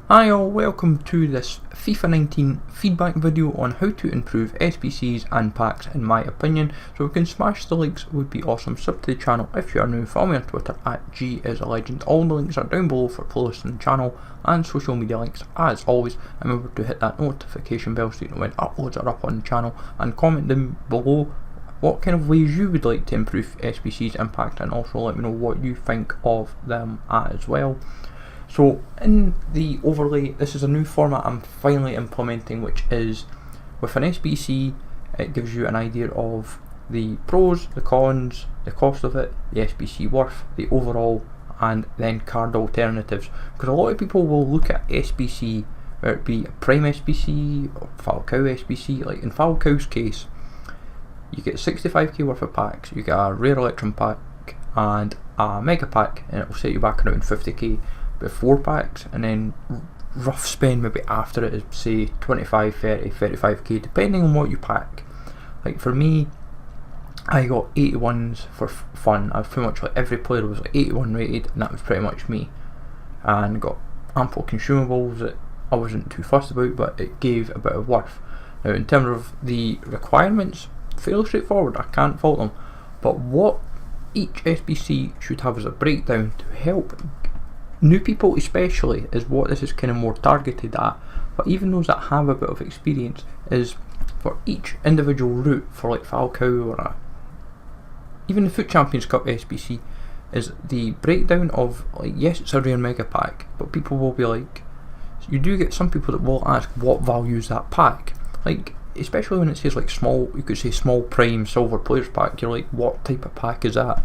Hi all, welcome to this FIFA 19 feedback video on how to improve SBCs and packs in my opinion. So if we can smash the likes, it would be awesome. Sub to the channel if you are new, follow me on Twitter at @GIsALegend. All the links are down below for playlists on the channel and social media links as always. And remember to hit that notification bell so you know when uploads are up on the channel, and comment down below what kind of ways you would like to improve SBCs and packs, and also let me know what you think of them as well. So in the overlay, this is a new format I'm finally implementing, which is with an SBC, it gives you an idea of the pros, the cons, the cost of it, the SBC worth, the overall, and then card alternatives. Because a lot of people will look at SBC, whether it be a Prime SBC or Falcao SBC. Like in Falcao's case, you get 65k worth of packs, you get a rare Electrum pack and a mega pack, and it will set you back around 50k. But 4 packs, and then rough spend maybe after it is say 25, 30, 35k depending on what you pack. Like for me, I got 81s for fun. I was pretty much like every player was like 81 rated, and that was pretty much me. And got ample consumables that I wasn't too fussed about, but it gave a bit of worth. Now in terms of the requirements, fairly straightforward, I can't fault them. But what each SBC should have as a breakdown to help new people especially is what this is kind of more targeted at, but even those that have a bit of experience, is for each individual route for like Falcao or even the Foot Champions Cup SBC, is the breakdown of like, yes, it's a rare mega pack, but people will be like, you do get some people that will ask what value is that pack, like especially when it says like small, you could say small prime silver players pack, you're like, what type of pack is that?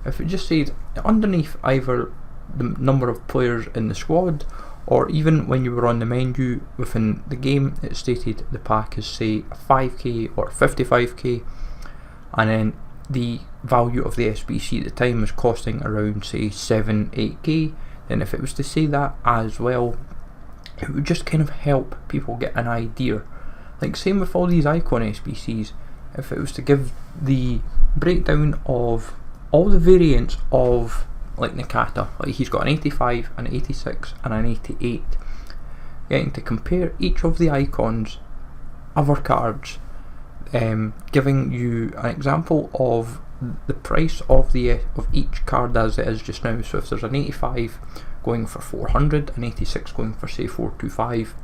If it just says underneath either the number of players in the squad, or even when you were on the menu within the game, it stated the pack is say 5k or 55k, and then the value of the SBC at the time was costing around say 7-8k, then if it was to say that as well, it would just kind of help people get an idea. Like same with all these icon SBCs, if it was to give the breakdown of all the variants of like Nakata, like he's got an 85, an 86 and an 88, getting to compare each of the icons, other cards, giving you an example of the price of each card as it is just now. So if there's an 85 going for 400, an 86 going for say 425,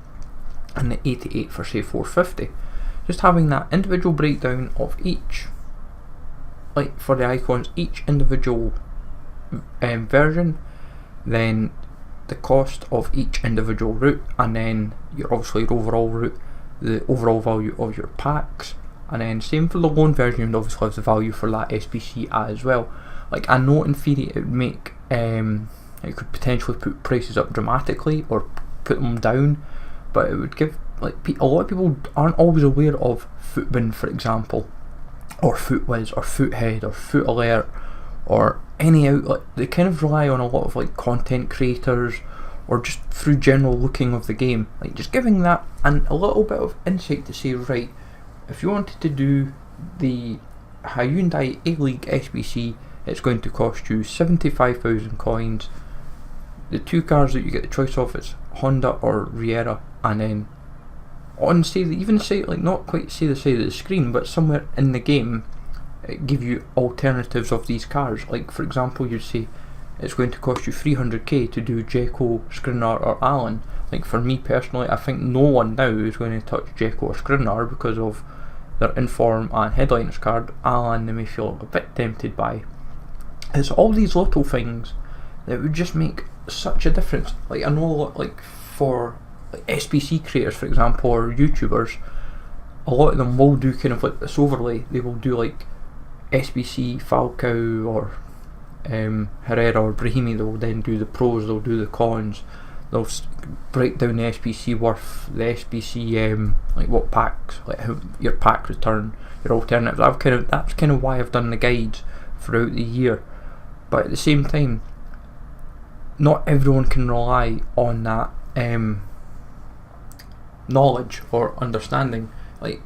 and the 88 for say 450, just having that individual breakdown of each, like for the icons, each individual version, then the cost of each individual route, and then your overall route, the overall value of your packs, and then same for the loan version, you'd obviously have the value for that SBC as well. Like I know in theory it would make it could potentially put prices up dramatically or put them down, but it would give like a lot of people aren't always aware of Footbin, for example, or Footwiz or Foothead or Foot Alert or any outlet. They kind of rely on a lot of like content creators or just through general looking of the game, like just giving that and a little bit of insight to say, right, if you wanted to do the Hyundai A-League SBC, it's going to cost you 75,000 coins. The two cars that you get the choice of, it's Honda or Riera, and then on say even say like not quite say the side of the screen, but somewhere in the game give you alternatives of these cars. Like for example, you'd say it's going to cost you 300k to do Dzeko, Skriniar or Allen. Like for me personally, I think no one now is going to touch Dzeko or Skriniar because of their inform and headliners card. Allen they may feel a bit tempted by. It's all these little things that would just make such a difference. Like I know a lot, like for like SBC creators for example, or YouTubers, a lot of them will do kind of like this overlay. They will do like SBC, Falcao or Herrera or Brahimi. They'll then do the pros, they'll do the cons, they'll break down the SBC worth, the SBC like what packs, like how your pack return, your alternatives. That's kind of why I've done the guides throughout the year. But at the same time, not everyone can rely on that knowledge or understanding. Like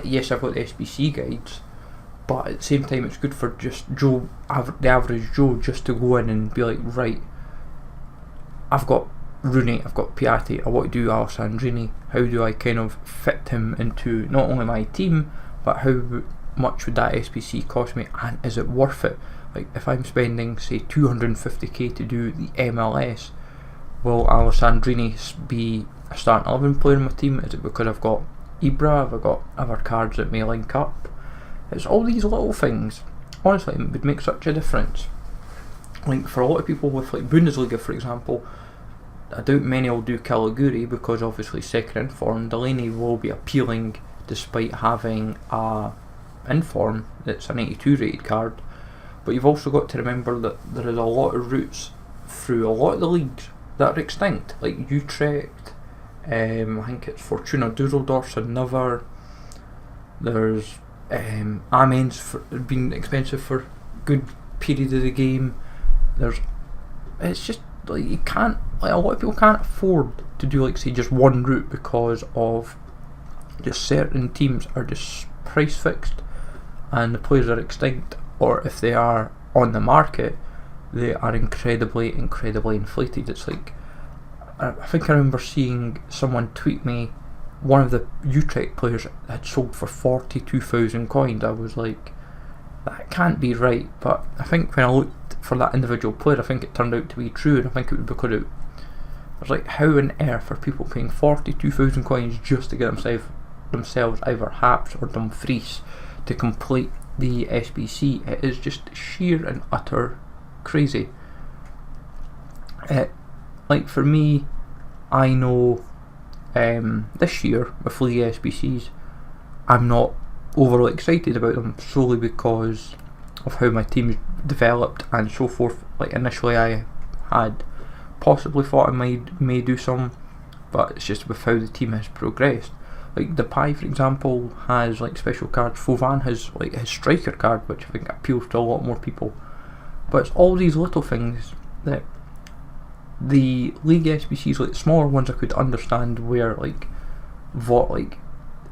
yes, I've got the SBC guides, but at the same time it's good for just the average Joe, just to go in and be like, right, I've got Rooney, I've got Piatti, I want to do Alessandrini. How do I kind of fit him into not only my team, but how much would that SBC cost me, and is it worth it? Like, if I'm spending say 250k to do the MLS, will Alessandrini be a starting 11 player in my team? Is it because I've got Ibra? Have I got other cards that may link up? It's all these little things. Honestly, it would make such a difference. Like, for a lot of people with like Bundesliga, for example, I doubt many will do Caliguri because obviously second in form. Delaney will be appealing despite having a inform that's a 92 rated card. But you've also got to remember that there is a lot of routes through a lot of the leagues that are extinct, like Utrecht, I think it's Fortuna Dusseldorf's another. There's Amiens been expensive for a good period of the game. It's just like you can't, like a lot of people can't afford to do like say just one route because of just certain teams are just price fixed and the players are extinct, or if they are on the market they are incredibly inflated. It's like, I think I remember seeing someone tweet me one of the Utrecht players had sold for 42,000 coins. I was like, that can't be right. But I think when I looked for that individual player, I think it turned out to be true, and I think it was because I was like, how on earth are people paying 42,000 coins just to get themselves either Haps or Dumfries to complete the SBC? It is just sheer and utter crazy. Like for me, I know this year with League SBCs, I'm not overly excited about them solely because of how my team's developed and so forth. Like initially I had possibly thought I may do some, but it's just with how the team has progressed. Like Depay, for example, has like special cards. Fovan has like his striker card, which I think appeals to a lot more people. But it's all these little things that the League SBCs, like smaller ones, I could understand where like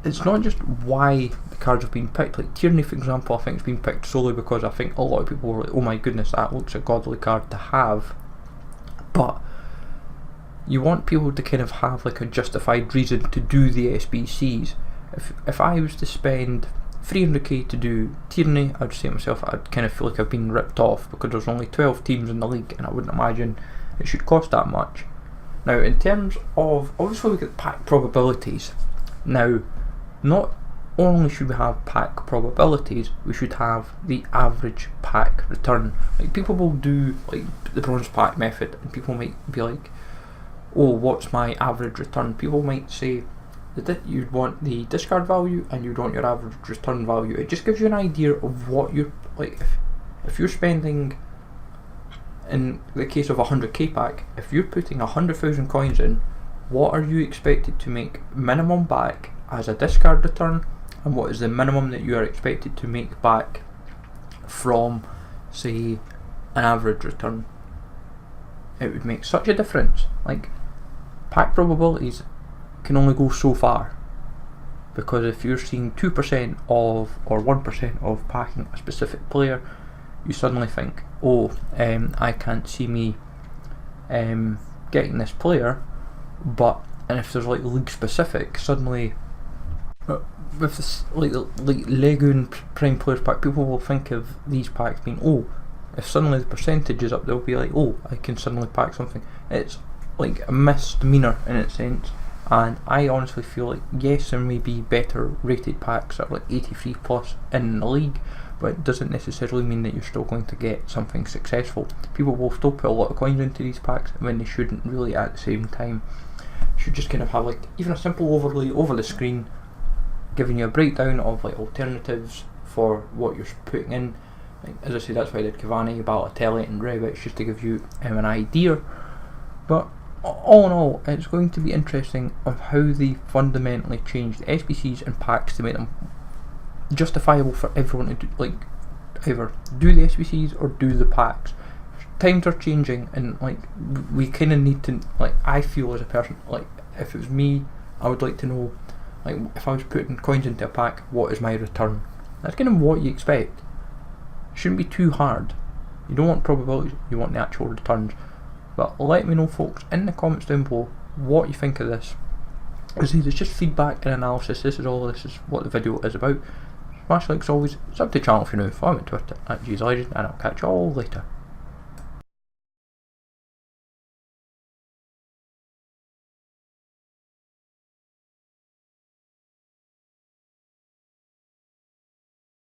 it's not just why the cards have been picked. Like Tierney, for example, I think it's been picked solely because I think a lot of people were like, oh my goodness, that looks a godly card to have. But you want people to kind of have like a justified reason to do the SBCs. If I was to spend 300k to do Tierney, I'd say to myself, I'd kind of feel like I've been ripped off because there's only 12 teams in the league and I wouldn't imagine it should cost that much. Now in terms of, obviously we get pack probabilities. Now not only should we have pack probabilities, we should have the average pack return. Like people will do like the bronze pack method and people might be like, oh, what's my average return? People might say that you'd want the discard value and you'd want your average return value. It just gives you an idea of what you're like. If you're spending, in the case of a 100k pack, if you're putting 100,000 coins in, what are you expected to make minimum back as a discard return, and what is the minimum that you are expected to make back from, say, an average return? It would make such a difference. Like, pack probabilities can only go so far, because if you're seeing 2% of or 1% of packing a specific player, you suddenly think, oh, I can't see me getting this player. And if there's like league specific, suddenly with this like Leguin Prime Players pack, people will think of these packs being, oh, if suddenly the percentage is up, they'll be like, oh, I can suddenly pack something. It's like a misdemeanor in its sense, and I honestly feel like, yes, there may be better rated packs at like 83 plus in the league, but it doesn't necessarily mean that you're still going to get something successful. People will still put a lot of coins into these packs when they shouldn't really at the same time. You should just kind of have like even a simple overlay over the screen giving you a breakdown of like alternatives for what you're putting in. Like, as I say, that's why I did Cavani, Balotelli and Rebic, just to give you an idea. But all in all, it's going to be interesting of how they fundamentally change the SBCs and packs to make them justifiable for everyone to do, like either do the SBCs or do the packs. Times are changing, and like we kind of need to, like, I feel as a person, like if it was me, I would like to know, like if I was putting coins into a pack, what is my return? That's kind of what you expect. It shouldn't be too hard. You don't want probabilities, you want the actual returns. But let me know, folks, in the comments down below what you think of this. As it's just feedback and analysis. This is what the video is about. Smash like as always, sub to the channel if you're new, follow me on Twitter @GsLegend, and I'll catch you all later.